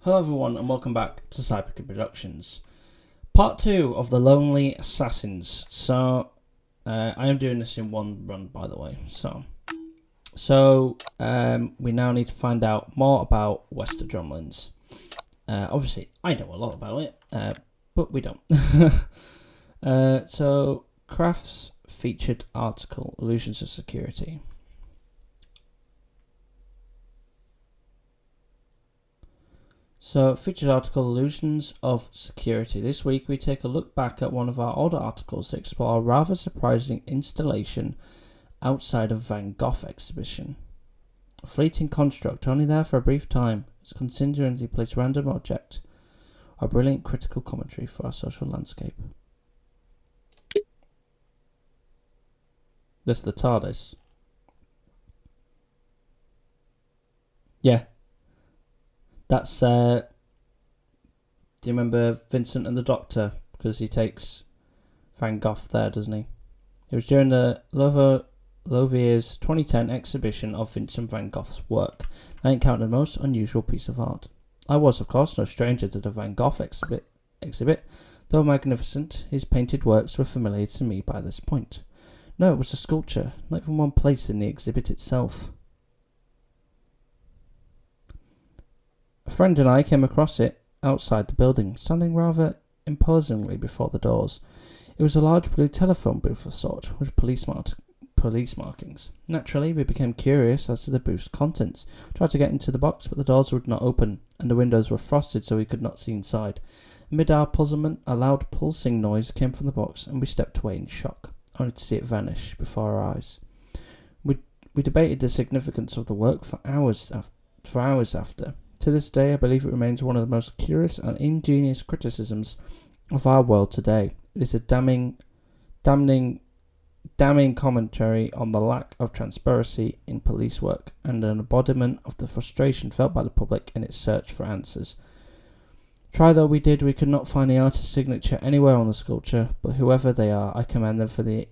Hello everyone and welcome back to Cyberkid Productions. Part 2 of The Lonely Assassins. So, I am doing this in one run, by the way. So we now need to find out more about Wester Drumlins. Obviously, I know a lot about it, but we don't. So, Kraft's featured article, Illusions of Security. So, featured article, Illusions of Security. This week we take a look back at one of our older articles to explore a rather surprising installation outside of Van Gogh exhibition. A fleeting construct, only there for a brief time, is contingently placed random object. A brilliant critical commentary for our social landscape. This is the TARDIS. Yeah. That's, do you remember Vincent and the Doctor? Because he takes Van Gogh there, doesn't he? It was during the Louvre's 2010 exhibition of Vincent van Gogh's work that encountered the most unusual piece of art. I was, of course, no stranger to the Van Gogh exhibit. Though magnificent, his painted works were familiar to me by this point. No, it was a sculpture, not even one placed in the exhibit itself. A friend and I came across it outside the building, standing rather imposingly before the doors. It was a large blue telephone booth of sort, with police markings. Naturally, we became curious as to the booth's contents. We tried to get into the box, but the doors would not open, and the windows were frosted so we could not see inside. Amid our puzzlement, a loud pulsing noise came from the box, and we stepped away in shock, only to see it vanish before our eyes. We debated the significance of the work for hours after. To this day, I believe it remains one of the most curious and ingenious criticisms of our world today. It is a damning commentary on the lack of transparency in police work and an embodiment of the frustration felt by the public in its search for answers. Try though we did, we could not find the artist's signature anywhere on the sculpture, but whoever they are, I commend them for the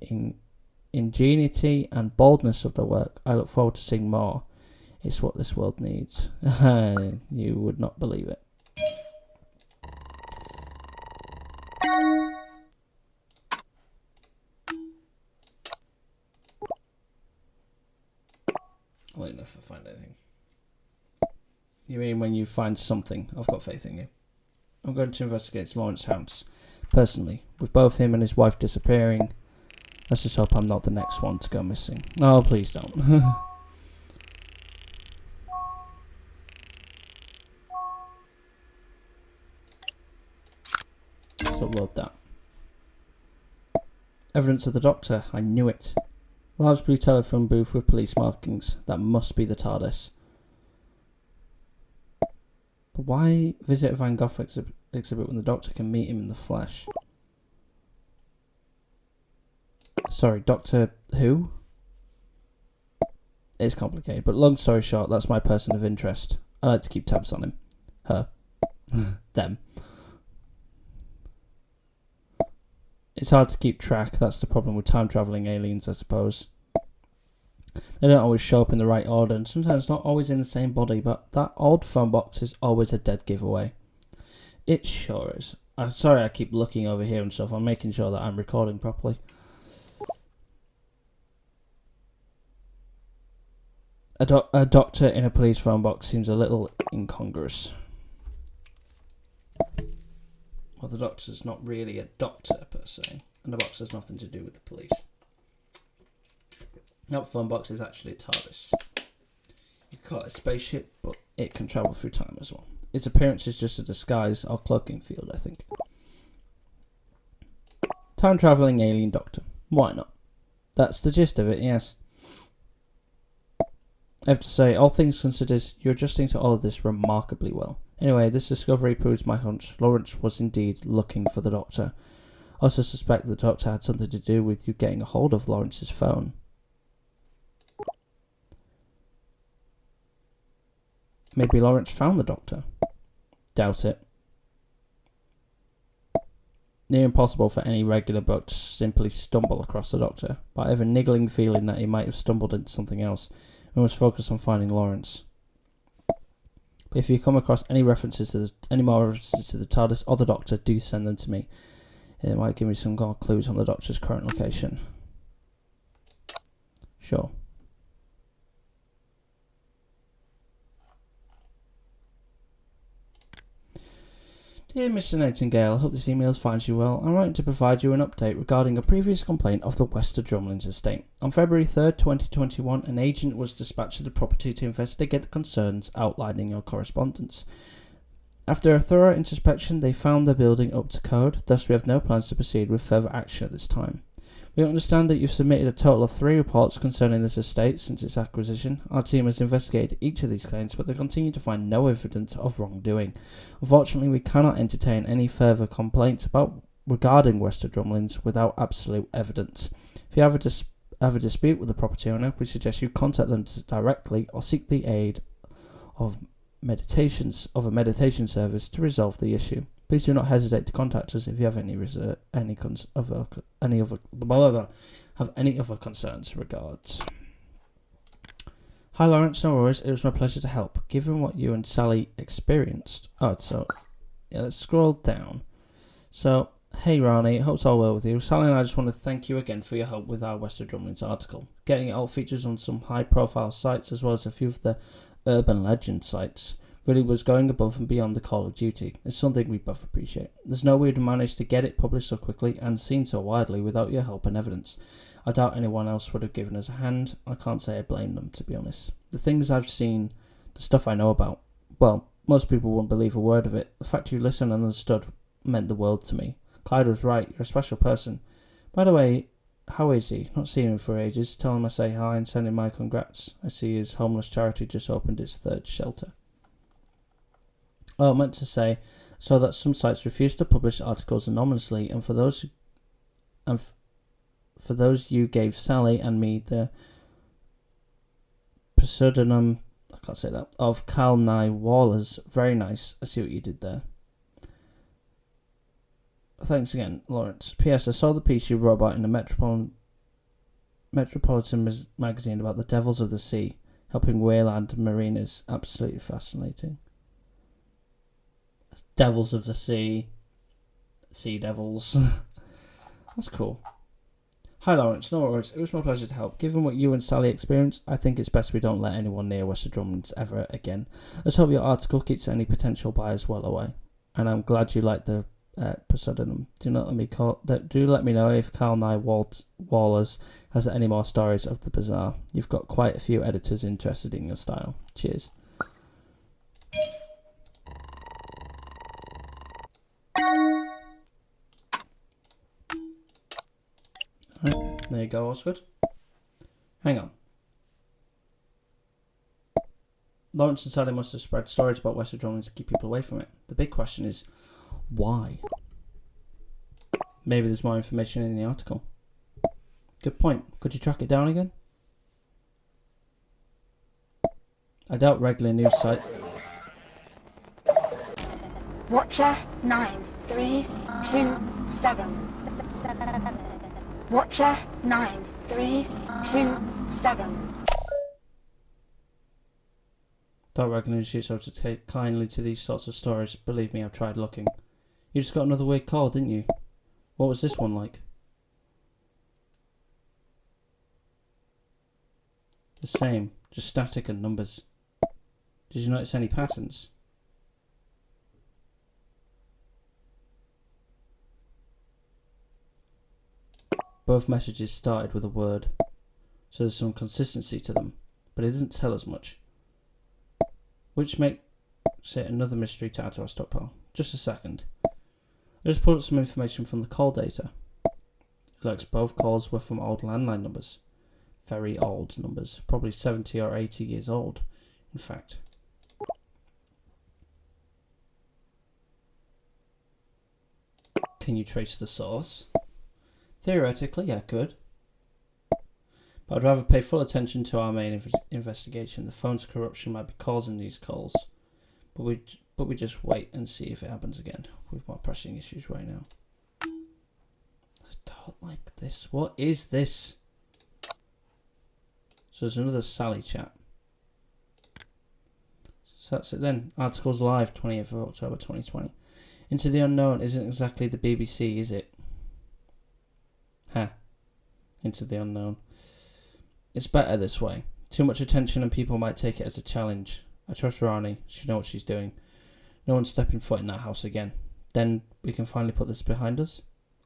ingenuity and boldness of their work. I look forward to seeing more. It's what this world needs. You would not believe it. I'll let you know if I find anything. You mean when you find something? I've got faith in you. I'm going to investigate Lawrence's house. Personally, with both him and his wife disappearing, let's just hope I'm not the next one to go missing. No, please don't. Upload that. Evidence of the Doctor. I knew it. Large blue telephone booth with police markings. That must be the TARDIS. But why visit a Van Gogh exhibit when the Doctor can meet him in the flesh? Sorry, Doctor who? It's complicated, but long story short, that's my person of interest. I like to keep tabs on him. Her. Them. It's hard to keep track. That's the problem with time-travelling aliens, I suppose. They don't always show up in the right order, and sometimes not always in the same body, but that old phone box is always a dead giveaway. It sure is. I'm sorry I keep looking over here and stuff. I'm making sure that I'm recording properly. A doctor in a police phone box seems a little incongruous. Well, the Doctor's not really a doctor, per se. And the box has nothing to do with the police. That phone box is actually a TARDIS. You can call it a spaceship, but it can travel through time as well. Its appearance is just a disguise or cloaking field, I think. Time-travelling alien doctor. Why not? That's the gist of it, yes. I have to say, all things considered, you're adjusting to all of this remarkably well. Anyway, this discovery proves my hunch. Lawrence was indeed looking for the Doctor. I also suspect the Doctor had something to do with you getting a hold of Lawrence's phone. Maybe Lawrence found the Doctor. Doubt it. Near impossible for any regular book to simply stumble across the Doctor, but I have a niggling feeling that he might have stumbled into something else and was focused on finding Lawrence. But if you come across any more references to the TARDIS or the Doctor, do send them to me. It might give me some more clues on the Doctor's current location. Sure. Dear Mr. Nightingale, I hope this email finds you well. I'm writing to provide you an update regarding a previous complaint of the Wester Drumlins estate. On February 3rd, 2021, an agent was dispatched to the property to investigate the concerns outlined in your correspondence. After a thorough inspection, they found the building up to code, thus we have no plans to proceed with further action at this time. We understand that you've submitted a total of 3 reports concerning this estate since its acquisition. Our team has investigated each of these claims, but they continue to find no evidence of wrongdoing. Unfortunately, we cannot entertain any further complaints regarding Wester Drumlins without absolute evidence. If you have a dispute with the property owner, we suggest you contact them directly or seek the aid of a meditation service to resolve the issue. Please do not hesitate to contact us if you have any other concerns. Regards. Hi Lawrence, no worries. It was my pleasure to help. Given what you and Sally experienced. Let's scroll down. So, hey Ronnie, hope's all well with you. Sally and I just want to thank you again for your help with our Wester Drumlins article. Getting it all features on some high-profile sites as well as a few of the urban legend sites. Really was going above and beyond the call of duty. It's something we both appreciate. There's no way we'd managed to get it published so quickly and seen so widely without your help and evidence. I doubt anyone else would have given us a hand. I can't say I blame them, to be honest. The things I've seen, the stuff I know about, well, most people wouldn't believe a word of it. The fact you listened and understood meant the world to me. Clyde was right, you're a special person. By the way, how is he? Not seen him for ages. Tell him I say hi and send him my congrats. I see his homeless charity just opened its 3rd shelter. I meant to say, so that some sites refuse to publish articles anonymously, and for those you gave Sally and me the pseudonym, I can't say that, of Cal Nye Wallers. Very nice. I see what you did there. Thanks again, Lawrence. P.S. I saw the piece you wrote about in the Metropolitan magazine about the devils of the sea, helping wayland mariners. Absolutely fascinating. Devils of the sea. Sea devils. That's cool. Hi Lawrence, no worries. It was my pleasure to help. Given what you and Sally experienced, I think it's best we don't let anyone near Wester Drumlins ever again. Let's hope your article keeps any potential buyers well away. And I'm glad you liked the pseudonym. Do let me know if Cal Nye Wallers has any more stories of the bizarre. You've got quite a few editors interested in your style. Cheers. Right, there you go, Osgood. Hang on. Lawrence and Sally must have spread stories about Wester Drumlins to keep people away from it. The big question is, why? Maybe there's more information in the article. Good point. Could you track it down again? I doubt regular news site. Watcher 9327. Watcher 9327. Don't reckon you should to take kindly to these sorts of stories. Believe me, I've tried looking. You just got another weird call, didn't you? What was this one like? The same, just static and numbers. Did you notice any patterns? Both messages started with a word, so there's some consistency to them, but it doesn't tell us much. Which makes it another mystery to add to our stockpile. Just a second. I just pulled up some information from the call data. It looks both calls were from old landline numbers. Very old numbers, probably 70 or 80 years old, in fact. Can you trace the source? Theoretically, I could. But I'd rather pay full attention to our main investigation. The phone's corruption might be causing these calls. But we just wait and see if it happens again. We've more pressing issues right now. I don't like this. What is this? So there's another Sally chat. So that's it then. Article's live, 20th of October 2020. Into the Unknown isn't exactly the BBC, is it? Huh. Into the Unknown. It's better this way. Too much attention and people might take it as a challenge. I trust Rani. She knows what she's doing. No one's stepping foot in that house again. Then we can finally put this behind us?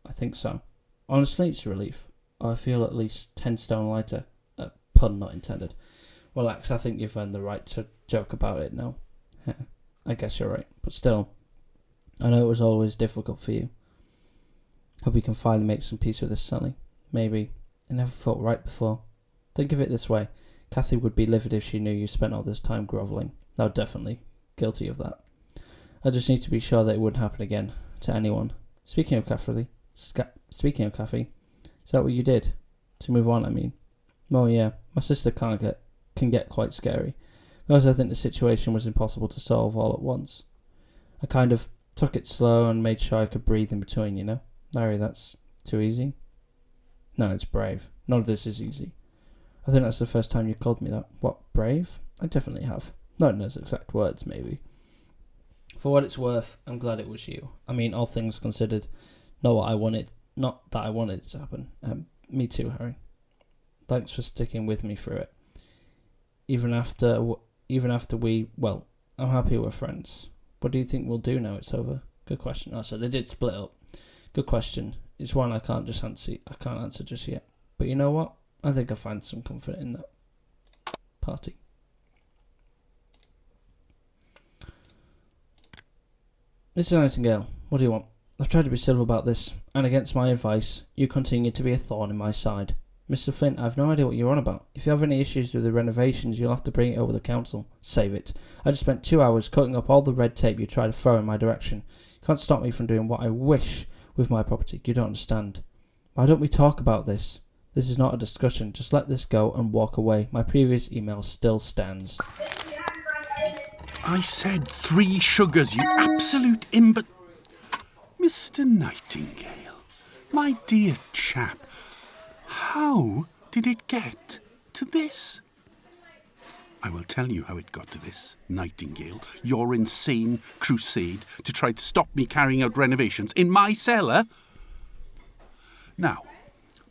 I think so. Honestly, it's a relief. I feel at least 10 stone lighter. Pun not intended. Relax, I think you've earned the right to joke about it now. I guess you're right. But still, I know it was always difficult for you. Hope we can finally make some peace with this, Sally. Maybe. It never felt right before. Think of it this way. Kathy would be livid if she knew you spent all this time grovelling. No, definitely. Guilty of that. I just need to be sure that it wouldn't happen again. To anyone. Speaking of Kathy, is that what you did? To move on, I mean. Well, yeah. My sister can get quite scary. Because I think the situation was impossible to solve all at once. I kind of took it slow and made sure I could breathe in between, you know? Larry, that's too easy? No, it's brave. None of this is easy. I think that's the first time you called me that. What, brave? I definitely have. Not in those exact words, maybe. For what it's worth, I'm glad it was you. I mean, all things considered, not that I wanted it to happen. Me too, Harry. Thanks for sticking with me through it. Even after I'm happy we're friends. What do you think we'll do now it's over? Good question. Oh, so they did split up. Good question. It's one I can't answer just yet. But you know what? I think I find some comfort in that. Party. Mr. Nightingale, what do you want? I've tried to be civil about this, and against my advice, you continue to be a thorn in my side. Mr. Flint, I've no idea what you're on about. If you have any issues with the renovations, you'll have to bring it over the council. Save it. I just spent 2 hours cutting up all the red tape you try to throw in my direction. You can't stop me from doing what I wish with my property. You don't understand. Why don't we talk about this? This is not a discussion. Just let this go and walk away. My previous email still stands. I said 3 sugars, you absolute Mr. Nightingale, my dear chap, how did it get to this? I will tell you how it got to this, Nightingale. Your insane crusade to try to stop me carrying out renovations in my cellar. Now,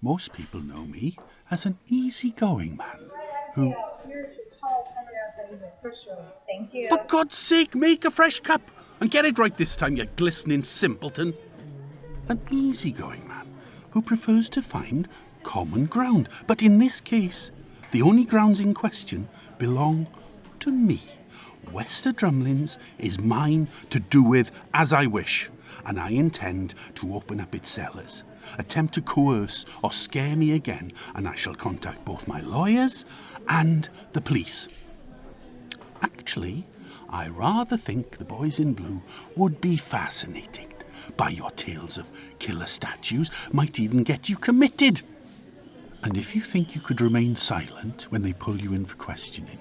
most people know me as an easygoing man who... Thank you. For God's sake, make a fresh cup and get it right this time, you glistening simpleton. An easygoing man who prefers to find common ground. But in this case, the only grounds in question belong to me. Wester Drumlins is mine to do with as I wish, and I intend to open up its cellars. Attempt to coerce or scare me again, and I shall contact both my lawyers and the police. Actually, I rather think the boys in blue would be fascinated by your tales of killer statues, might even get you committed. And if you think you could remain silent when they pull you in for questioning,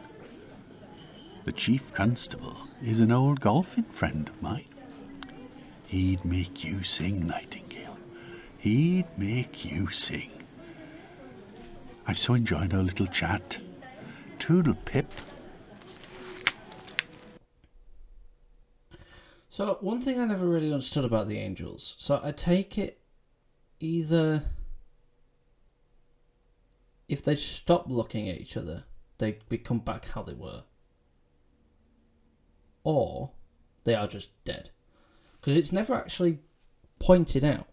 the chief constable is an old golfing friend of mine. He'd make you sing, Nightingale. He'd make you sing. I've so enjoyed our little chat. Toodle pip. So, one thing I never really understood about the angels. So, I take it either if they stop looking at each other, they become back how they were. Or they are just dead. Because it's never actually pointed out.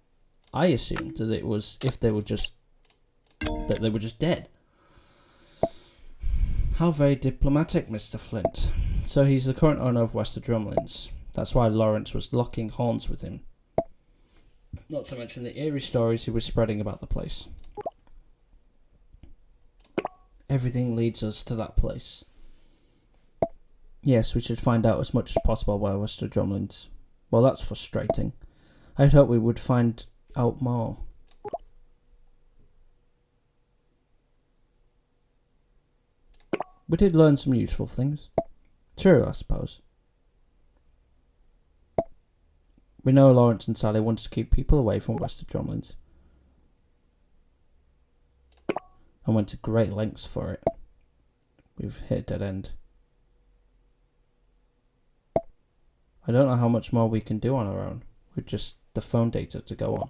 I assumed that it was if they were just dead. How very diplomatic, Mr. Flint. So he's the current owner of Wester Drumlins. That's why Lawrence was locking horns with him. Not to mention the eerie stories he was spreading about the place. Everything leads us to that place. Yes, we should find out as much as possible about Wester Drumlins. Well, that's frustrating. I'd hoped we would find out more. We did learn some useful things. True, I suppose. We know Lawrence and Sally wanted to keep people away from Wester Drumlins. And went to great lengths for it. We've hit a dead end. I don't know how much more we can do on our own with just the phone data to go on.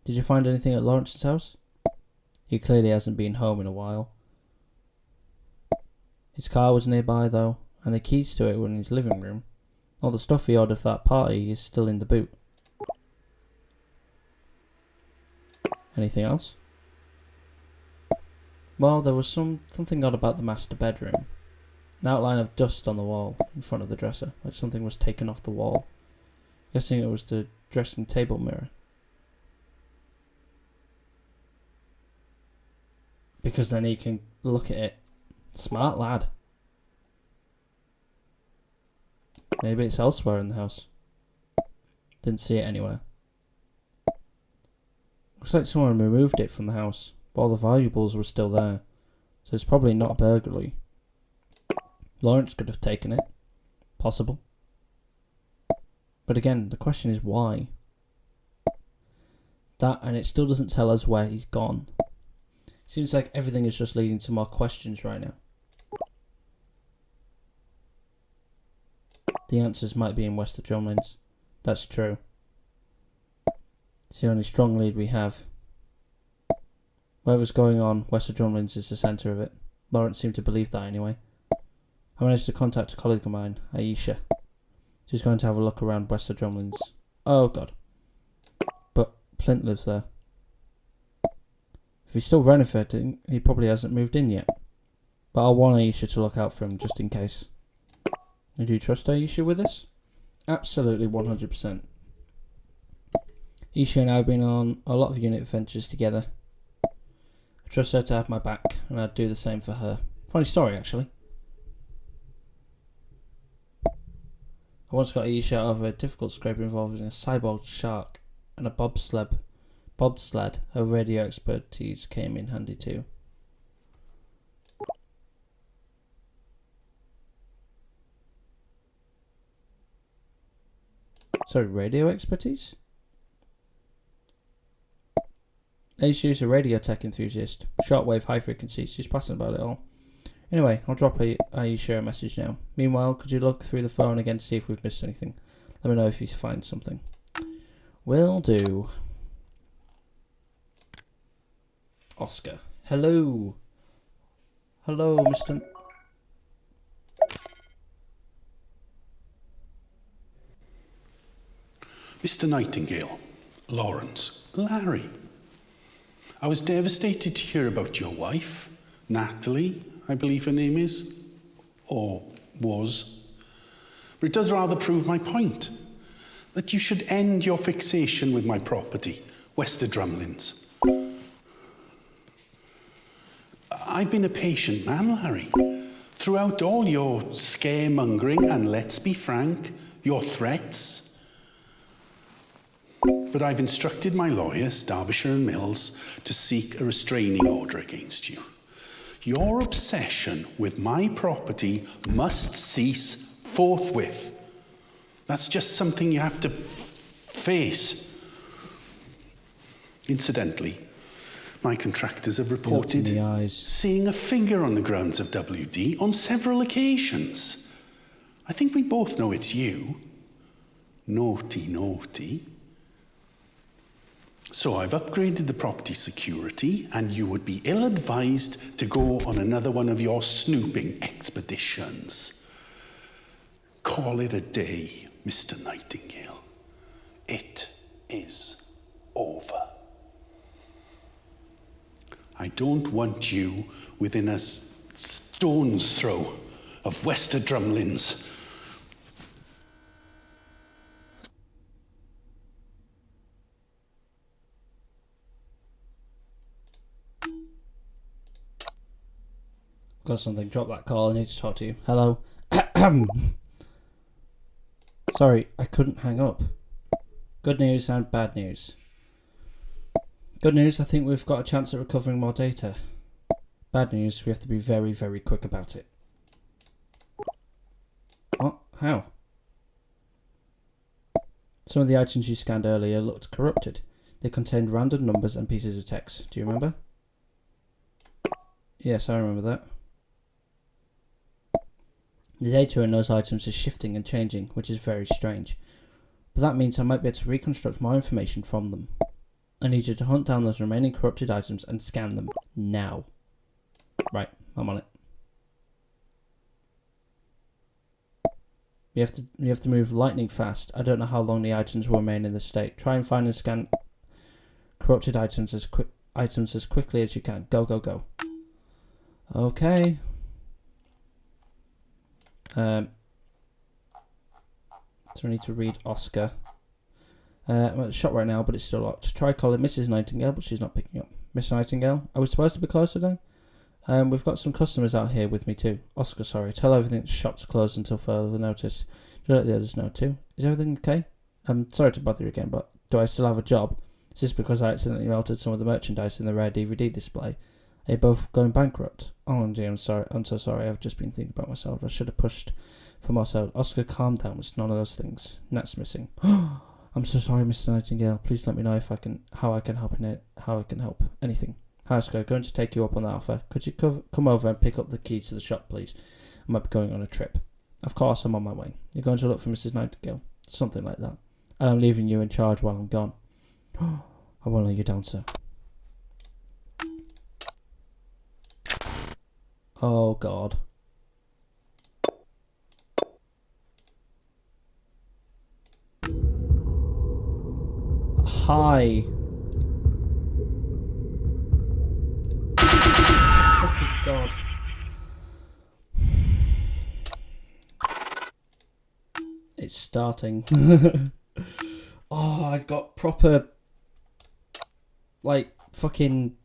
Did you find anything at Lawrence's house? He clearly hasn't been home in a while. His car was nearby though, and the keys to it were in his living room. All the stuff he ordered for that party is still in the boot. Anything else? Well, there was something odd about the master bedroom. An outline of dust on the wall in front of the dresser, like something was taken off the wall. Guessing it was the dressing table mirror. Because then he can look at it. Smart lad. Maybe it's elsewhere in the house. Didn't see it anywhere. Looks like someone removed it from the house, but all the valuables were still there. So it's probably not a burglary. Lawrence could have taken it. Possible. But again, the question is why? That, and it still doesn't tell us where he's gone. Seems like everything is just leading to more questions right now. The answers might be in Wester Drumlins. That's true. It's the only strong lead we have. Whatever's going on, Wester Drumlins is the centre of it. Lawrence seemed to believe that anyway. I managed to contact a colleague of mine, Aisha. She's going to have a look around Wester Drumlins. Oh god. But Flint lives there. If he's still renovating, he probably hasn't moved in yet. But I'll warn Aisha to look out for him just in case. And do you trust Aisha with this? Absolutely 100%. Aisha and I have been on a lot of unit ventures together. I trust her to have my back, and I'd do the same for her. Funny story, actually. I once got Aisha out of a difficult scrape involving a cyborg shark and a bobsled. Her radio expertise came in handy too. Sorry, radio expertise? Aisha's a radio tech enthusiast. Shortwave, high frequency. She's passionate about it all. Anyway, I'll drop Aisha a message now. Meanwhile, could you look through the phone again to see if we've missed anything? Let me know if you find something. Will do. Oscar. Hello. Hello, Mr. Mr. Nightingale, Lawrence, Larry. I was devastated to hear about your wife, Natalie, I believe her name is, or was. But it does rather prove my point, that you should end your fixation with my property, Wester Drumlins. I've been a patient man, Larry. Throughout all your scaremongering and, let's be frank, your threats. But I've instructed my lawyers, Derbyshire and Mills, to seek a restraining order against you. Your obsession with my property must cease forthwith. That's just something you have to face. Incidentally, my contractors have reported seeing a figure on the grounds of WD on several occasions. I think we both know it's you. Naughty, naughty. So I've upgraded the property security, and you would be ill-advised to go on another one of your snooping expeditions. Call it a day, Mr. Nightingale. It is over. I don't want you within a stone's throw of Wester Drumlins. Got something. Drop that call. I need to talk to you. Hello. Sorry, I couldn't hang up. Good news and bad news. Good news, I think we've got a chance at recovering more data. Bad news, we have to be very, very quick about it. What? How? Some of the items you scanned earlier looked corrupted. They contained random numbers and pieces of text. Do you remember? Yes, I remember that. The data in those items is shifting and changing, which is very strange. But that means I might be able to reconstruct more information from them. I need you to hunt down those remaining corrupted items and scan them now. Right, I'm on it. You have to move lightning fast. I don't know how long the items will remain in this state. Try and find and scan corrupted items as quickly as you can. Go, go, go. Okay. So I need to read Oscar. I'm at the shop right now, but it's still locked. Try calling Mrs. Nightingale, but she's not picking up. Miss Nightingale, are we supposed to be closed today? We've got some customers out here with me too. Oscar, sorry. Tell everything the shop's closed until further notice. Do let the others know too. Is everything okay? I'm sorry to bother you again, but do I still have a job? Is this because I accidentally melted some of the merchandise in the rare DVD display? Are you both going bankrupt? Oh dear, I'm sorry. I'm so sorry. I've just been thinking about myself. I should have pushed for more sales. Oscar, calm down. It's none of those things. Nat's missing. I'm so sorry, Mr. Nightingale. Please let me know how I can help. Anything. Hi, Oscar. Going to take you up on that offer. Could you come over and pick up the keys to the shop, please? I might be going on a trip. Of course, I'm on my way. You're going to look for Mrs. Nightingale. Something like that. And I'm leaving you in charge while I'm gone. I won't let you down, sir. Oh, God. Hi. Fucking God. It's starting. Oh, I got proper, like, fucking...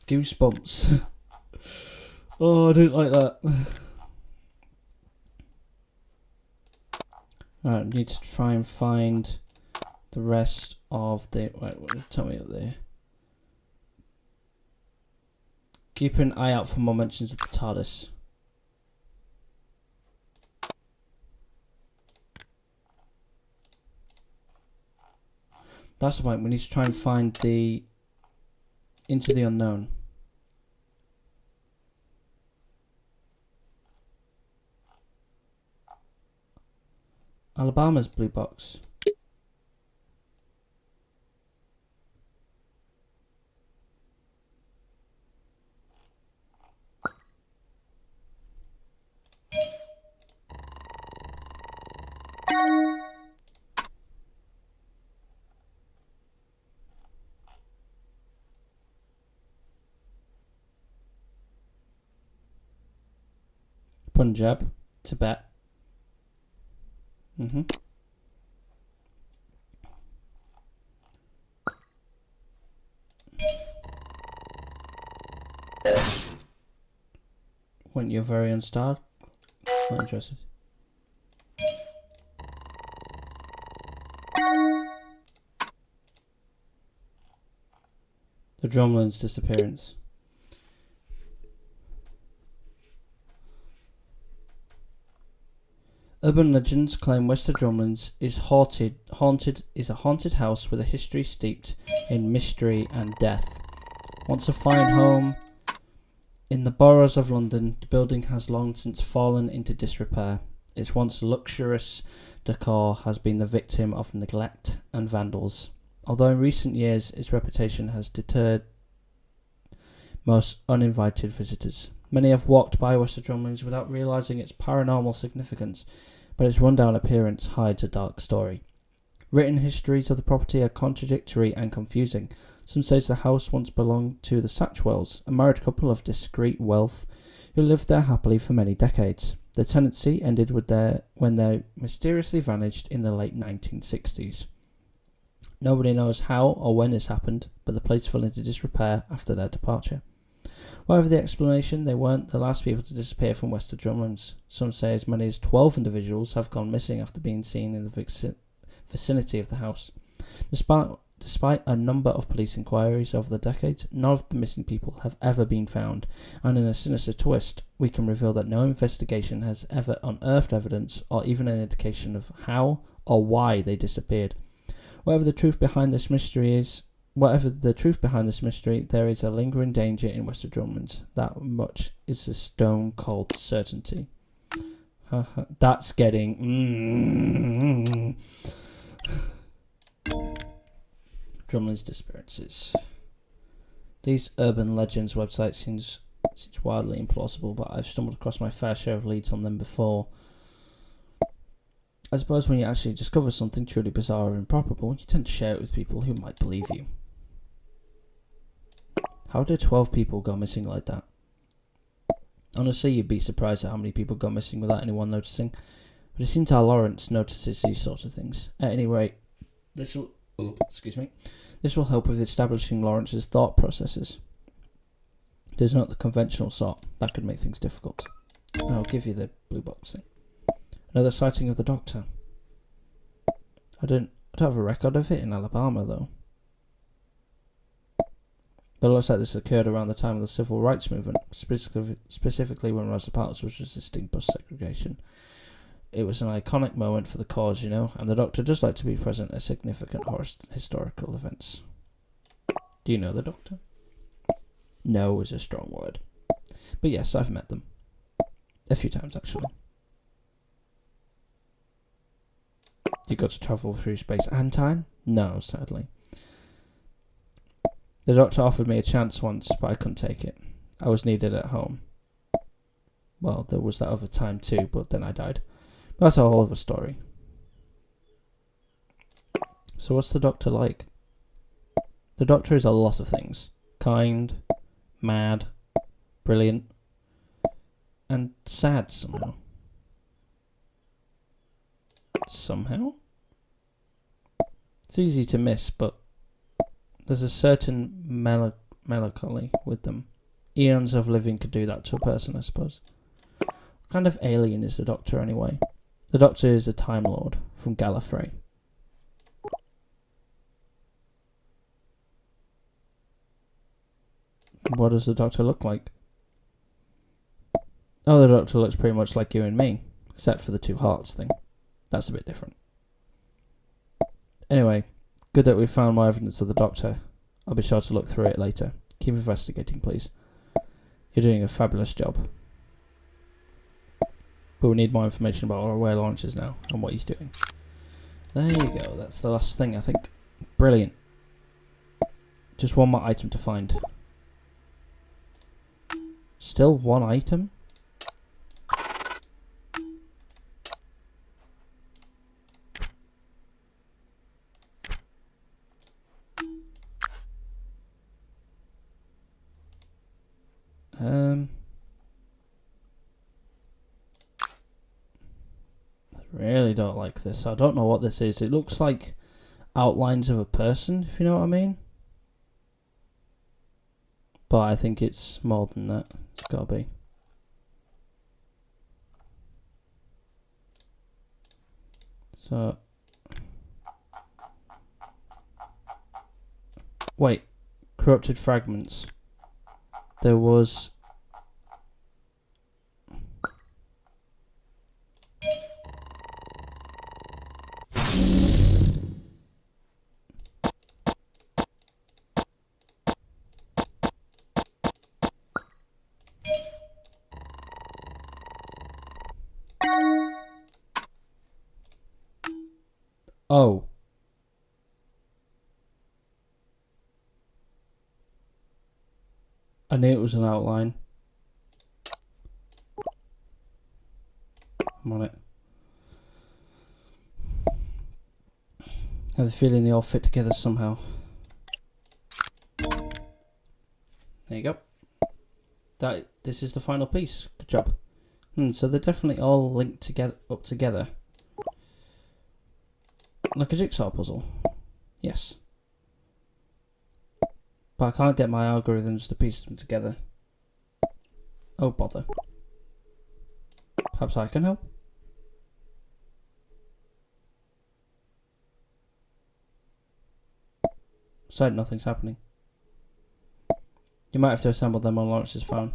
goosebumps. Oh, I don't like that. Alright, I need to try and find the rest of the... Wait, tell me up there. Keep an eye out for more mentions of the TARDIS. That's the point. We need to try and find the Into the Unknown. Alabama's blue box. Punjab, Tibet. When you're very unstarred. Not interested. The Drumlins disappearance. Urban legends claim Wester Drumlins is a haunted house with a history steeped in mystery and death. Once a fine home in the boroughs of London, the building has long since fallen into disrepair. Its once luxurious decor has been the victim of neglect and vandals. Although in recent years its reputation has deterred most uninvited visitors. Many have walked by Wester Drumlins without realising its paranormal significance, but its rundown appearance hides a dark story. Written histories of the property are contradictory and confusing. Some say the house once belonged to the Satchwells, a married couple of discreet wealth who lived there happily for many decades. The tenancy ended when they mysteriously vanished in the late 1960s. Nobody knows how or when this happened, but the place fell into disrepair after their departure. Whatever the explanation, they weren't the last people to disappear from Wester Drumlins. Some say as many as 12 individuals have gone missing after being seen in the vicinity of the house. Despite a number of police inquiries over the decades, none of the missing people have ever been found, and in a sinister twist, we can reveal that no investigation has ever unearthed evidence or even an indication of how or why they disappeared. Whatever the truth behind this mystery is, whatever the truth behind this mystery, there is a lingering danger in Wester Drumlins. That much is a stone cold certainty. That's getting... Drumlins disappearances. These urban legends website seems wildly implausible, but I've stumbled across my fair share of leads on them before. I suppose when you actually discover something truly bizarre or improbable, you tend to share it with people who might believe you. How did 12 people go missing like that? Honestly, you'd be surprised at how many people go missing without anyone noticing. But it seems how Lawrence notices these sorts of things. At any rate, this will help with establishing Lawrence's thought processes. There's not the conventional sort. That could make things difficult. I'll give you the blue box thing. Another sighting of the Doctor. I don't have a record of it in Alabama, though. But it looks like this occurred around the time of the Civil Rights Movement, specifically when Rosa Parks was resisting bus segregation. It was an iconic moment for the cause, you know, and the Doctor does like to be present at significant historical events. Do you know the Doctor? No is a strong word. But yes, I've met them. A few times, actually. You got to travel through space and time? No, sadly. The Doctor offered me a chance once, but I couldn't take it. I was needed at home. Well, there was that other time too, but then I died. That's a whole other story. So what's the Doctor like? The Doctor is a lot of things. Kind, mad, brilliant, and sad somehow. Somehow? It's easy to miss, but there's a certain melancholy with them. Eons of living could do that to a person, I suppose. What kind of alien is the Doctor anyway? The Doctor is a Time Lord from Gallifrey. What does the Doctor look like? Oh, the Doctor looks pretty much like you and me, except for the two hearts thing. That's a bit different. Anyway, good that we've found more evidence of the Doctor. I'll be sure to look through it later. Keep investigating, please. You're doing a fabulous job. But we need more information about where Lawrence is now and what he's doing. There you go. That's the last thing, I think. Brilliant. Just one more item to find. Still one item? I really don't like this. I don't know what this is. It looks like outlines of a person, if you know what I mean. But I think it's more than that. It's gotta be. So... Wait. Corrupted fragments. There was... Oh. I knew it was an outline. I'm on it. I have a feeling they all fit together somehow. There you go. This is the final piece. Good job. So they're definitely all linked together, up together. Like a jigsaw puzzle. Yes. But I can't get my algorithms to piece them together. Oh, bother. Perhaps I can help? Said nothing's happening. You might have to assemble them on Lawrence's phone.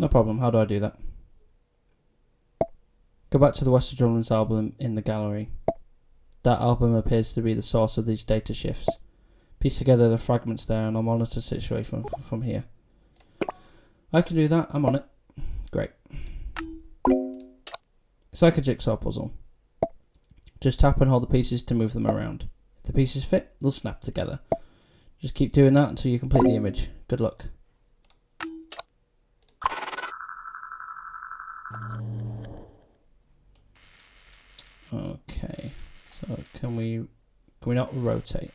No problem. How do I do that? Go back to the Wester Drumlins album in the gallery. That album appears to be the source of these data shifts. Piece together the fragments there and I'll monitor the situation from here. I can do that. I'm on it. Great. It's like a jigsaw puzzle. Just tap and hold the pieces to move them around. If the pieces fit, they'll snap together. Just keep doing that until you complete the image. Good luck. Okay. So can we not rotate?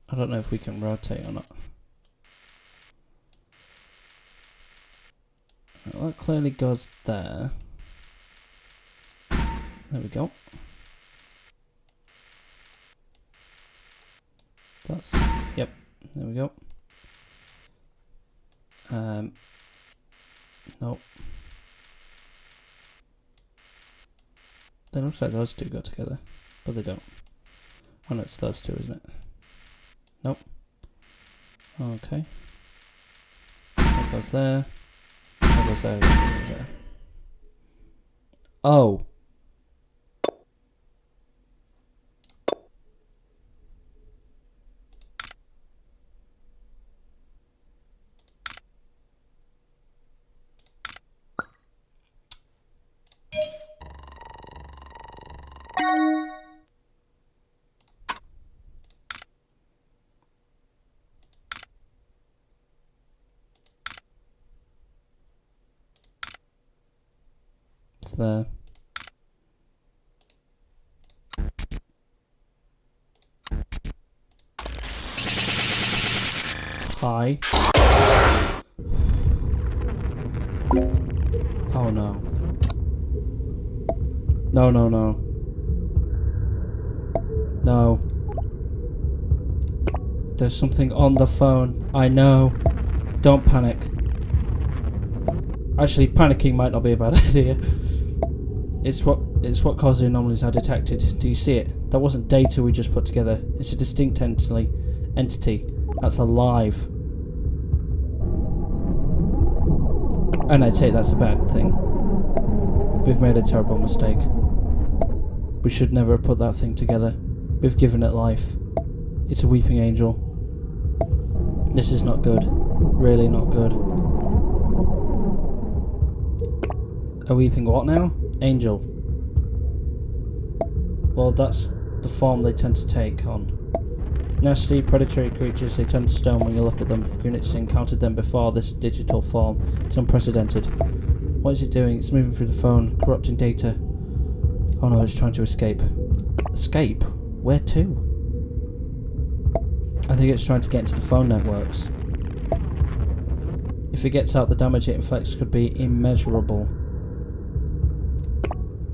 I don't know if we can rotate or not. Well, that clearly goes there. There we go. That's, yep, there we go. Nope. They looks like those two go together, but they don't. Oh no, it's those two, isn't it? Nope. Okay. That goes there. That goes there. That goes there. Oh. It's there. Hi. Oh no. No, no, no. No. There's something on the phone. I know. Don't panic. Actually, panicking might not be a bad idea. It's what caused the anomalies I detected. Do you see it? That wasn't data we just put together. It's a distinct entity that's alive. And I take that's a bad thing. We've made a terrible mistake. We should never have put that thing together. We've given it life. It's a weeping angel. This is not good. Really not good. A weeping what now? Angel. Well, that's the form they tend to take on. Nasty, predatory creatures, they turn to stone when you look at them. Units encountered them before this digital form. It's unprecedented. What is it doing? It's moving through the phone, corrupting data. Oh no, it's trying to escape. Escape? Where to? I think it's trying to get into the phone networks. If it gets out, the damage it inflicts could be immeasurable.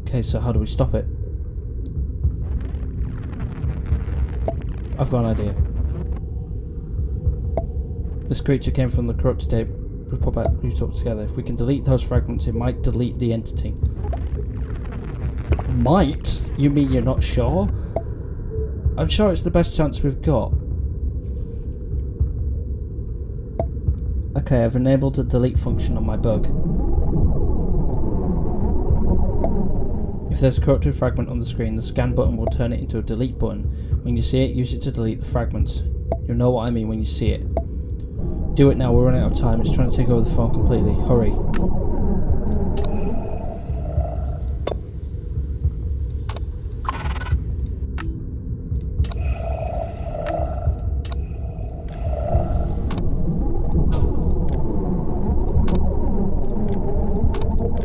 Okay, so how do we stop it? I've got an idea. This creature came from the corrupted tape we put together. If we can delete those fragments, it might delete the entity. Might? You mean you're not sure? I'm sure it's the best chance we've got. Okay, I've enabled the delete function on my bug. If there's a corrupted fragment on the screen, the scan button will turn it into a delete button. When you see it, use it to delete the fragments. You'll know what I mean when you see it. Do it now, we're running out of time. It's trying to take over the phone completely. Hurry.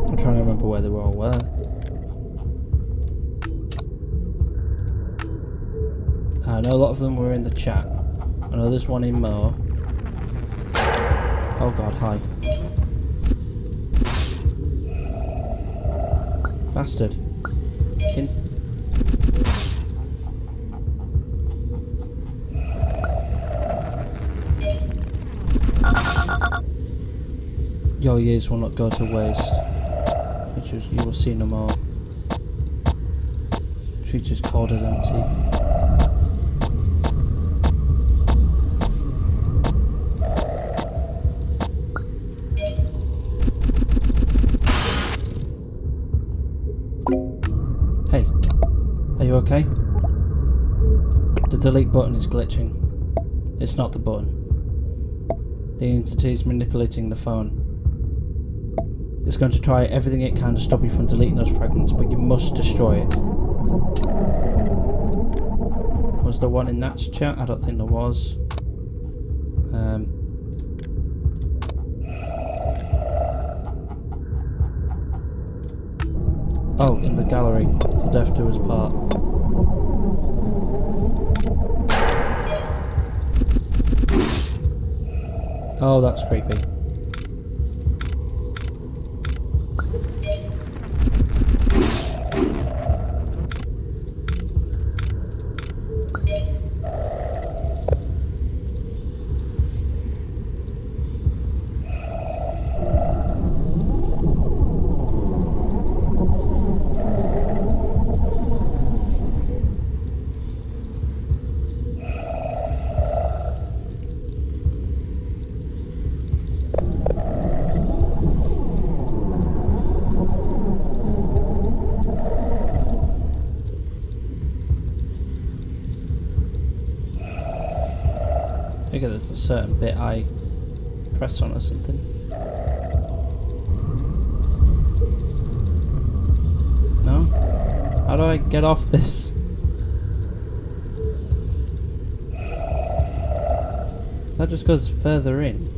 I'm trying to remember where they all were. I know a lot of them were in the chat. I know there's one in Mo. Oh god, hi. Bastard. Your years will not go to waste. You will see no more. Creatures cold and empty. Hey, are you okay? The delete button is glitching. It's not the button. The entity is manipulating the phone. It's going to try everything it can to stop you from deleting those fragments, but you must destroy it. Was there one in Nat's chat? I don't think there was. Oh, in the gallery. Till death do us part. Oh, that's creepy. I think there's a certain bit I press on or something. No? How do I get off this? That just goes further in.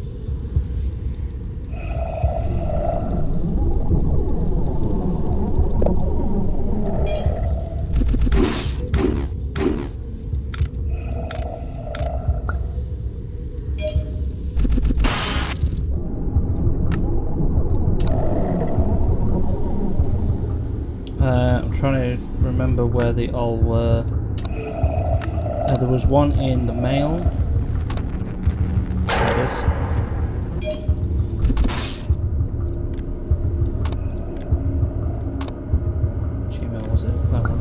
I'm trying to remember where they all were. There was one in the mail. There it is. Which email was it? That one.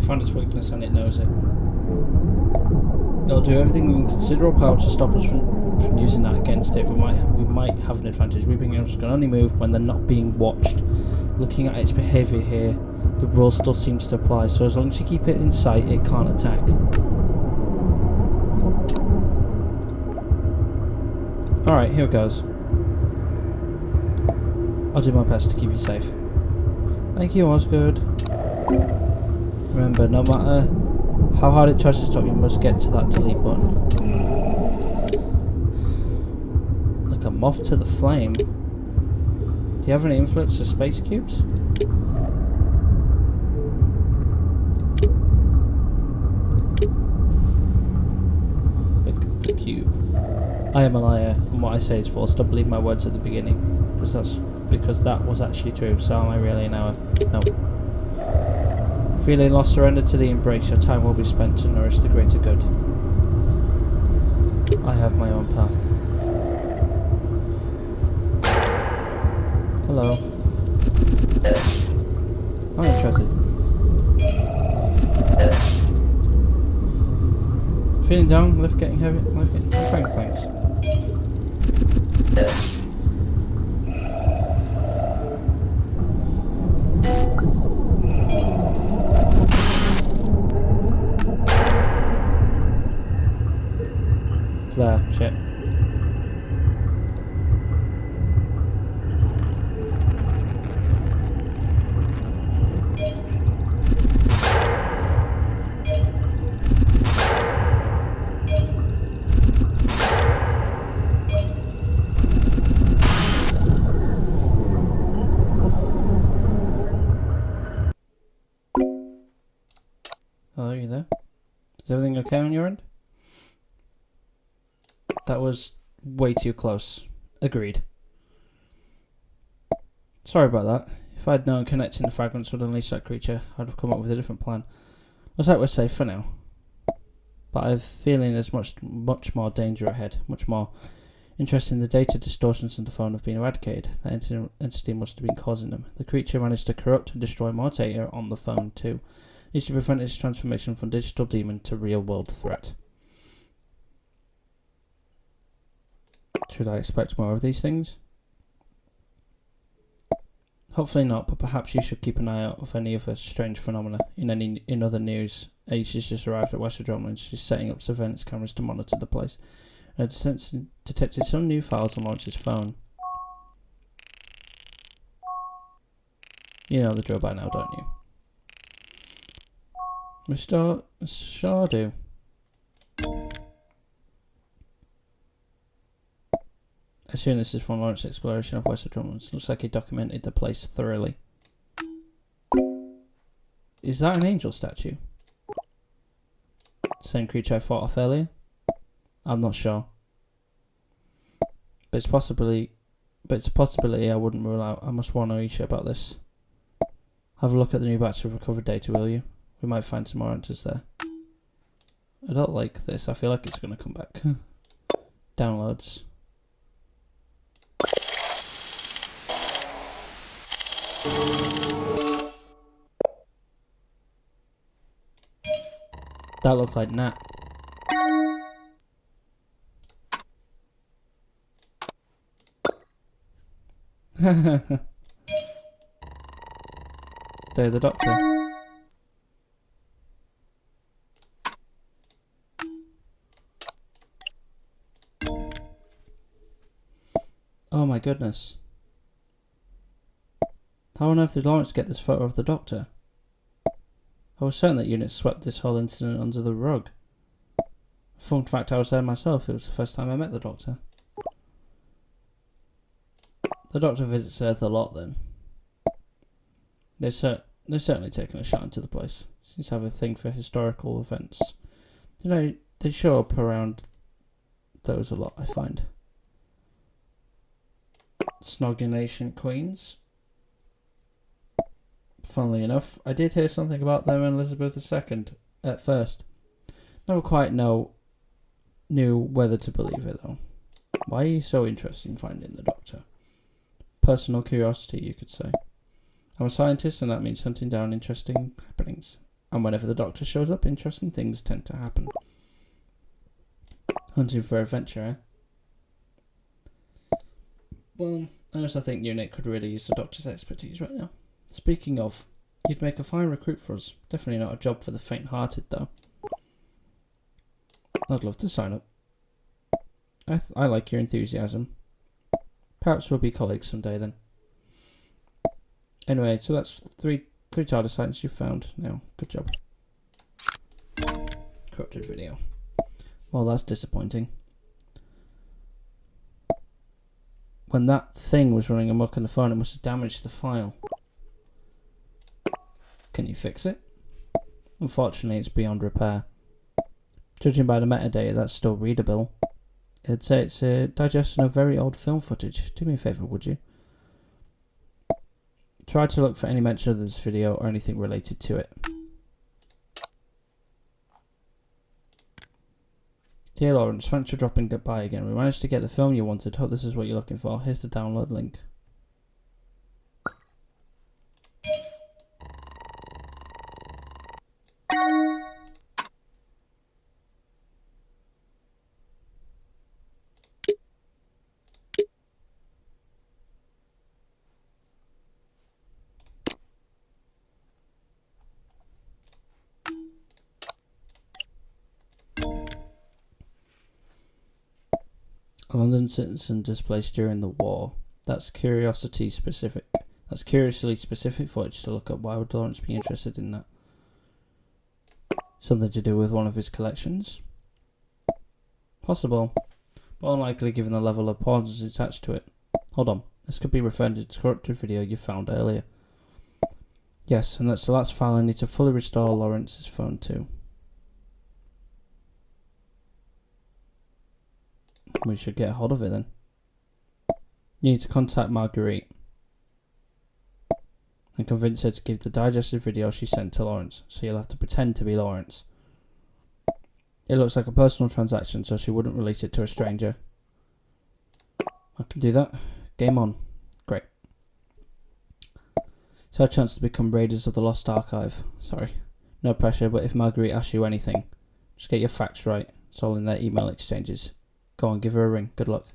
Found its weakness and it knows it. It'll do everything in considerable power to stop us from using that against it. We might have an advantage. Weeping angels can only move when they're not being watched. Looking at its behaviour here, the rule still seems to apply, so as long as you keep it in sight, it can't attack. Alright, here it goes. I'll do my best to keep you safe. Thank you, Osgood. Remember, no matter how hard it tries to stop, you must get to that delete button. Like a moth to the flame. Do you have any influence to space cubes? The cube. I am a liar, and what I say is false. Don't believe my words at the beginning, because that was actually true. So am I really now? No. Feeling lost, surrender to the embrace. Your time will be spent to nourish the greater good. I have my own path. Hello. I'm interested. Feeling down, lift getting heavy, lift getting fine, thanks. It's there, shit. Oh, are you there? Is everything okay on your end? That was way too close. Agreed. Sorry about that. If I'd known connecting the fragments would unleash that creature, I'd have come up with a different plan. Looks like we're safe for now. but I have a feeling there's much more danger ahead, much more. Interesting, the data distortions on the phone have been eradicated. That entity must have been causing them. The creature managed to corrupt and destroy more data on the phone too. Needs to prevent its transformation from digital demon to real-world threat. Should I expect more of these things? Hopefully not, but perhaps you should keep an eye out for any other strange phenomena. In other news, Ace has just arrived at Wester Drumlins. She's setting up surveillance cameras to monitor the place. And detected some new files on Lawrence's phone. You know the drill by now, don't you? We sure do. I assume this is from Lawrence's exploration of Wester Drumlins. Looks like he documented the place thoroughly. Is that an angel statue? Same creature I fought off earlier? I'm not sure. But it's a possibility I wouldn't rule out. I must warn Aisha about this. Have a look at the new batch of recovered data, will you? We might find some more answers there. I don't like this. I feel like it's going to come back. Downloads. That looked like Nat. Day of the Doctor. Oh my goodness. How on earth did Lawrence get this photo of the Doctor? I was certain that unit swept this whole incident under the rug. Fun fact, I was there myself. It was the first time I met the Doctor. The Doctor visits Earth a lot then. They're certainly taking a shot into the place. Seems to have a thing for historical events. You know, they show up around those a lot, I find. Snogging ancient queens. Funnily enough, I did hear something about them and Elizabeth II at first. Never quite knew whether to believe it though. Why are you so interested in finding the Doctor? Personal curiosity, you could say. I'm a scientist and that means hunting down interesting happenings. And whenever the Doctor shows up, interesting things tend to happen. Hunting for adventure, eh? Well, I also think UNIT could really use the Doctor's expertise right now. Speaking of, you'd make a fine recruit for us. Definitely not a job for the faint-hearted, though. I'd love to sign up. I like your enthusiasm. Perhaps we'll be colleagues someday then. Anyway, so that's three TARDIS sightings you've found now. Good job. Corrupted video. Well, that's disappointing. When that thing was running amok on the phone, it must have damaged the file. Can you fix it? Unfortunately, it's beyond repair. Judging by the metadata, that's still readable. It'd say it's a digestion of very old film footage. Do me a favour, would you? Try to look for any mention of this video or anything related to it. Dear Lawrence, thanks for dropping by again. We managed to get the film you wanted. Hope this is what you're looking for. Here's the download link. A London citizen displaced during the war. That's curiously specific footage to look up. Why would Lawrence be interested in that? Something to do with one of his collections? Possible, but unlikely given the level of importance attached to it. Hold on, this could be referring to the corrupted video you found earlier. Yes, and that's the last file I need to fully restore Lawrence's phone to. We should get a hold of it then. You need to contact Marguerite and convince her to give the digested video she sent to Lawrence, so you'll have to pretend to be Lawrence. It looks like a personal transaction, so she wouldn't release it to a stranger. I can do that. Game on. Great. It's our chance to become Raiders of the Lost Archive. Sorry. No pressure, but if Marguerite asks you anything, just get your facts right. It's all in their email exchanges. Go on, give her a ring. Good luck.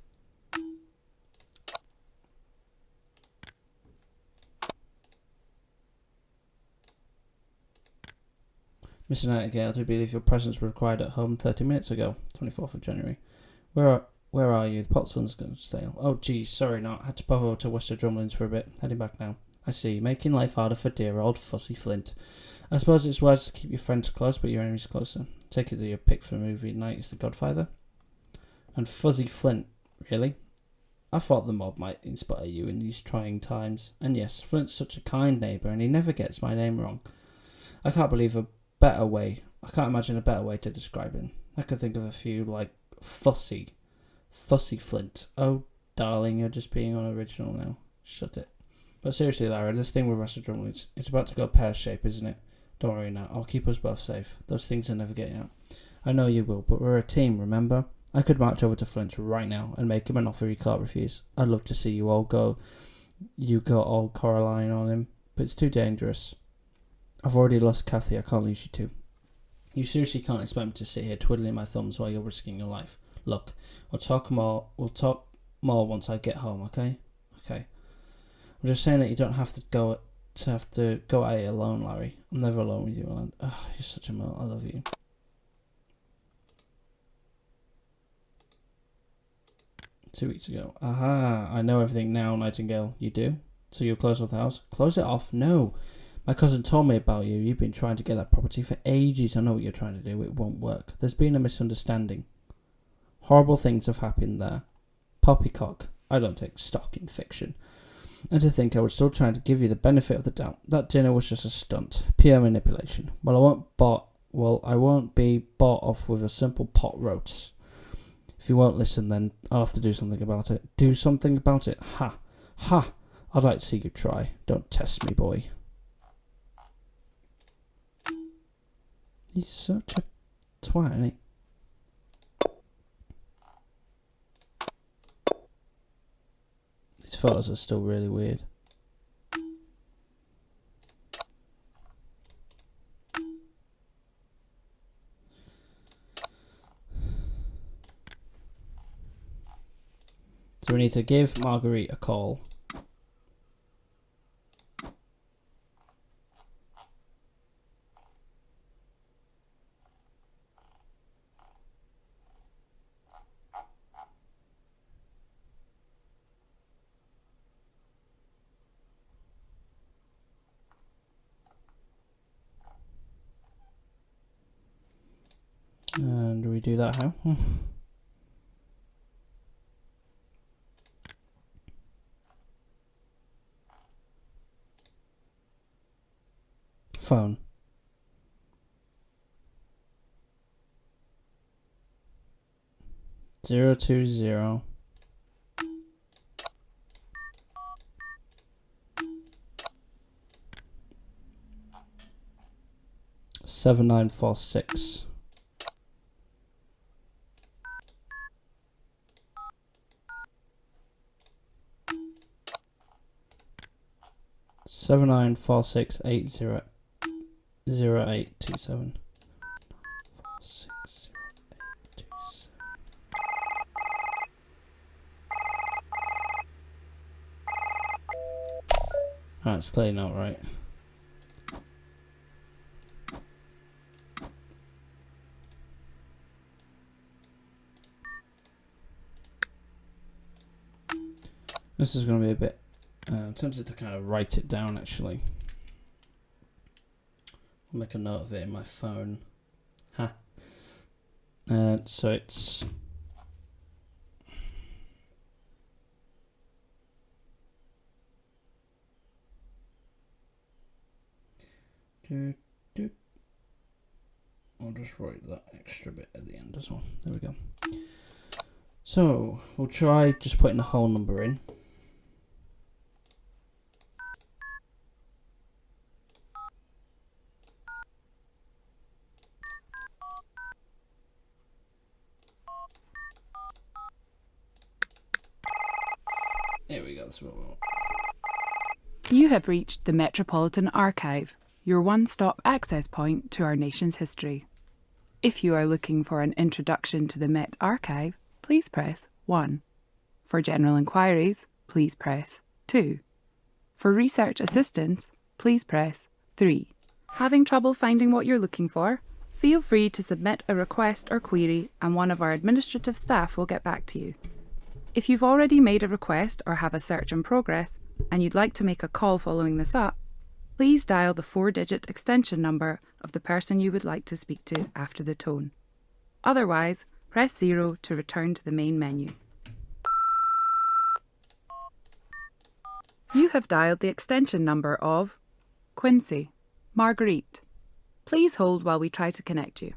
Mr. Nightingale, do believe your presence was required at home 30 minutes ago, 24th of January. Where are you? The pot sun's going to stale. Oh, geez, sorry not. Had to pop over to Wester Drumlins for a bit. Heading back now. I see. Making life harder for dear old fussy Flint. I suppose it's wise to keep your friends close, but your enemies closer. Take it that your pick for movie night is The Godfather. And Fuzzy Flint, really? I thought the mob might inspire you in these trying times. And yes, Flint's such a kind neighbour, and he never gets my name wrong. I can't imagine a better way to describe him. I could think of a few, like Fussy Flint. Oh, darling, you're just being unoriginal now. Shut it. But seriously, Lara, this thing with Wester Drumlins, it's about to go pear-shaped, isn't it? Don't worry now, I'll keep us both safe. Those things are never getting out. I know you will, but we're a team, remember? I could march over to Flint right now and make him an offer he can't refuse. I'd love to see you go all Coraline on him, but it's too dangerous. I've already lost Kathy, I can't lose you too. You seriously can't expect me to sit here twiddling my thumbs while you're risking your life. Look, we'll talk more once I get home, okay? Okay. I'm just saying that you don't have to go at it alone, Larry. I'm never alone with you, Alan. Oh, you're such a melt. I love you. Two weeks ago. Aha, I know everything now, Nightingale. You do? So you'll close off the house? Close it off? No. My cousin told me about you. You've been trying to get that property for ages. I know what you're trying to do. It won't work. There's been a misunderstanding. Horrible things have happened there. Poppycock. I don't take stock in fiction. And to think I was still trying to give you the benefit of the doubt. That dinner was just a stunt. Pure manipulation. Well, I won't be bought off with a simple pot roast. If you won't listen, then I'll have to do something about it. Do something about it? Ha! Ha! I'd like to see you try. Don't test me, boy. He's such a twat, isn't he? These photos are still really weird. So we need to give Marguerite a call. And do we do that how? Phone. Zero 2 0. Seven 9 4 6. 794680 0827. 460827. Alright, it's clearly not right. This is going to be a bit... I'm tempted to kind of write it down, actually. I'll make a note of it in my phone. Ha. So it's... I'll just write that extra bit at the end as well. There we go. So, we'll try just putting the whole number in. Here we go. That's what we want. You have reached the Metropolitan Archive, your one-stop access point to our nation's history. If you are looking for an introduction to the Met Archive, please press 1. For general inquiries, please press 2. For research assistance, please press 3. Having trouble finding what you're looking for? Feel free to submit a request or query and one of our administrative staff will get back to you. If you've already made a request or have a search in progress and you'd like to make a call following this up, please dial the 4-digit extension number of the person you would like to speak to after the tone. Otherwise, press 0 to return to the main menu. You have dialed the extension number of Quincy, Marguerite. Please hold while we try to connect you.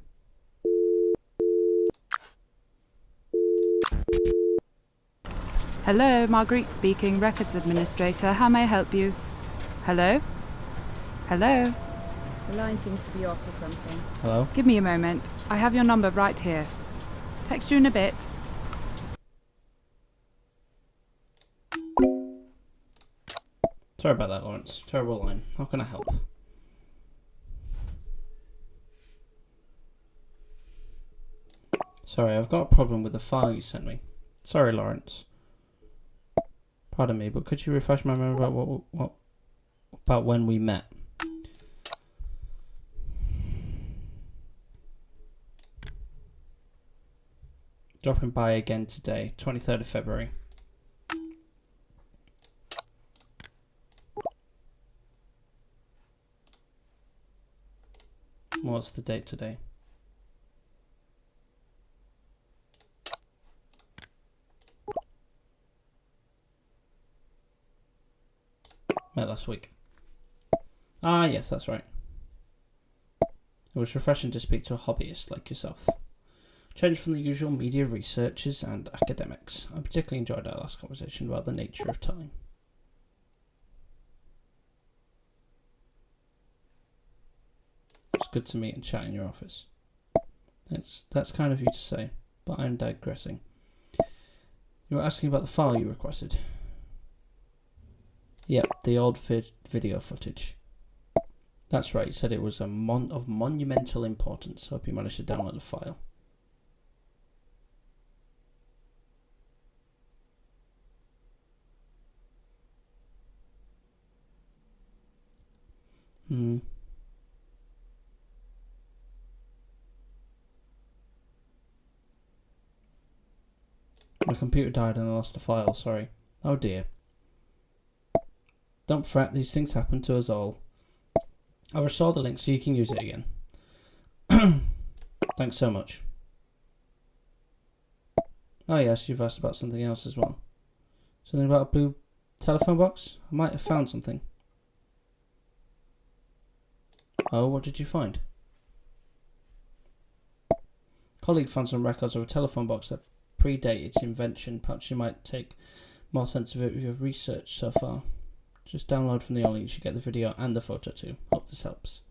Hello, Marguerite speaking, Records Administrator. How may I help you? Hello? Hello? The line seems to be off or something. Hello? Give me a moment. I have your number right here. Text you in a bit. Sorry about that, Lawrence. Terrible line. How can I help? Sorry, I've got a problem with the file you sent me. Sorry, Lawrence. Pardon me, but could you refresh my memory about about when we met? Dropping by again today, 23rd of February. What's the date today? Met last week. Ah, yes, that's right. It was refreshing to speak to a hobbyist like yourself. Change from the usual media researchers and academics. I particularly enjoyed our last conversation about the nature of time. It's good to meet and chat in your office. That's kind of you to say, but I'm digressing. You were asking about the file you requested. Yep, the old video footage. That's right, you said it was of monumental importance. Hope you managed to download the file. My computer died and I lost the file, sorry. Oh dear. Don't fret, these things happen to us all. I've restored the link so you can use it again. Thanks so much. Oh yes, you've asked about something else as well. Something about a blue telephone box? I might have found something. Oh, what did you find? Colleague found some records of a telephone box that predate its invention. Perhaps you might take more sense of it with your research so far. Just download from the link. You should get the video and the photo too. Hope this helps.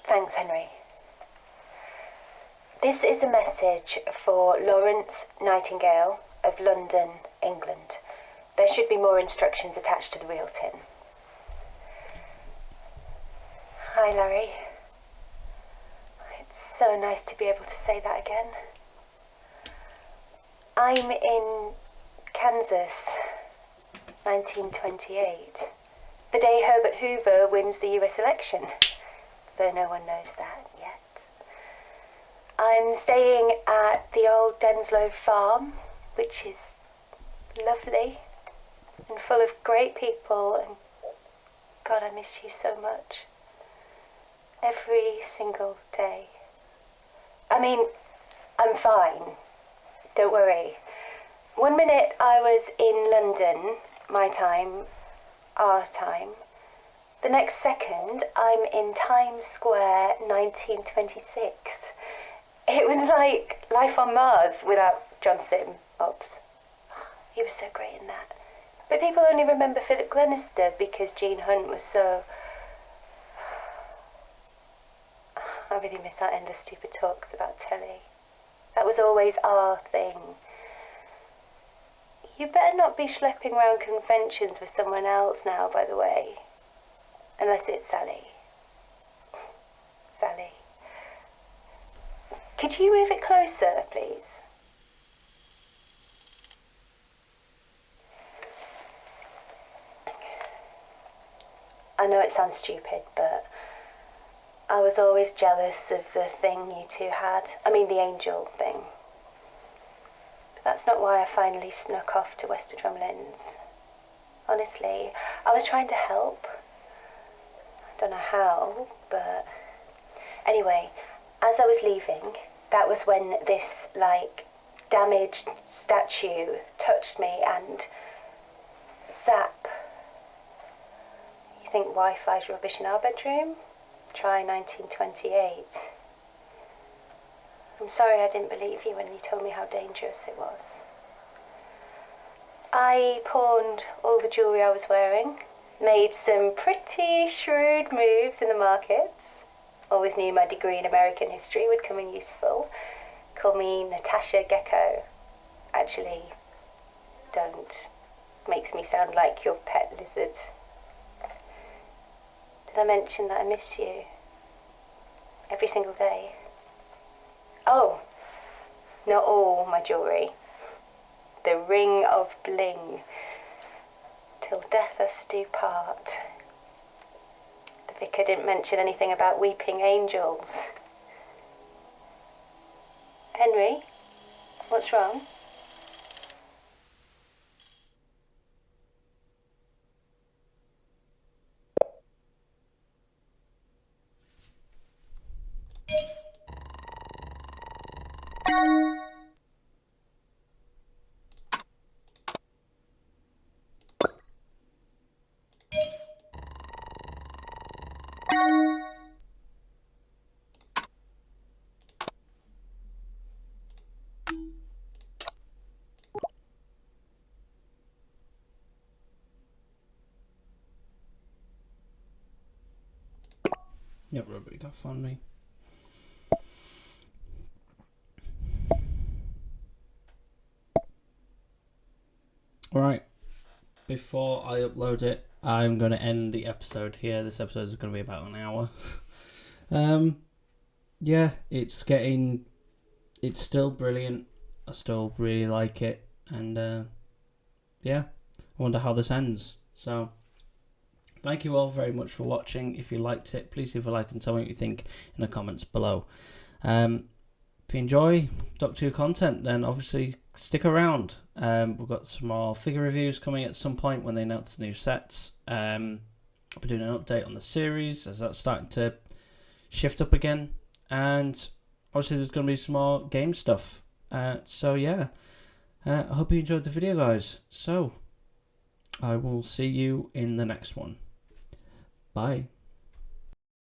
Thanks, Henry. This is a message for Lawrence Nightingale of London, England. There should be more instructions attached to the real tin. Hi, Larry. It's so nice to be able to say that again. I'm in Kansas, 1928. The day Herbert Hoover wins the US election, though no one knows that yet. I'm staying at the old Denslow farm, which is lovely and full of great people, and God, I miss you so much. Every single day. I mean, I'm fine. Don't worry. 1 minute I was in London, my time, our time. The next second I'm in Times Square, 1926. It was like Life on Mars without John Sim. He was so great in that. But people only remember Philip Glenister because Gene Hunt was so... I really miss our endless stupid talks about telly. That was always our thing. You better not be schlepping around conventions with someone else now, by the way. Unless it's Sally. Sally. Could you move it closer, please? I know it sounds stupid, but I was always jealous of the thing you two had. I mean, the angel thing. But that's not why I finally snuck off to Wester Drumlins. Honestly, I was trying to help. I don't know how, but... Anyway, as I was leaving, that was when this, damaged statue touched me and... Zap. You think Wi-Fi's rubbish in our bedroom? Try 1928. I'm sorry I didn't believe you when you told me how dangerous it was. I pawned all the jewellery I was wearing, made some pretty shrewd moves in the markets. Always knew my degree in American history would come in useful. Call me Natasha Gecko. Actually, don't. Makes me sound like your pet lizard. Did I mention that I miss you? Every single day. Oh, not all my jewellery. The ring of bling. Till death us do part. The vicar didn't mention anything about weeping angels. Henry, what's wrong? Yep, Robert got found me. Alright, before I upload it, I'm going to end the episode here. This episode is going to be about an hour. Yeah, it's still brilliant. I still really like it. And yeah, I wonder how this ends. So, thank you all very much for watching. If you liked it, please leave a like and tell me what you think in the comments below. If you enjoy Doctor Who content, then obviously stick around. We've got some more figure reviews coming at some point when they announce the new sets. I'll be doing an update on the series as that's starting to shift up again. And obviously there's going to be some more game stuff. So yeah, I hope you enjoyed the video, guys. So I will see you in the next one. Bye.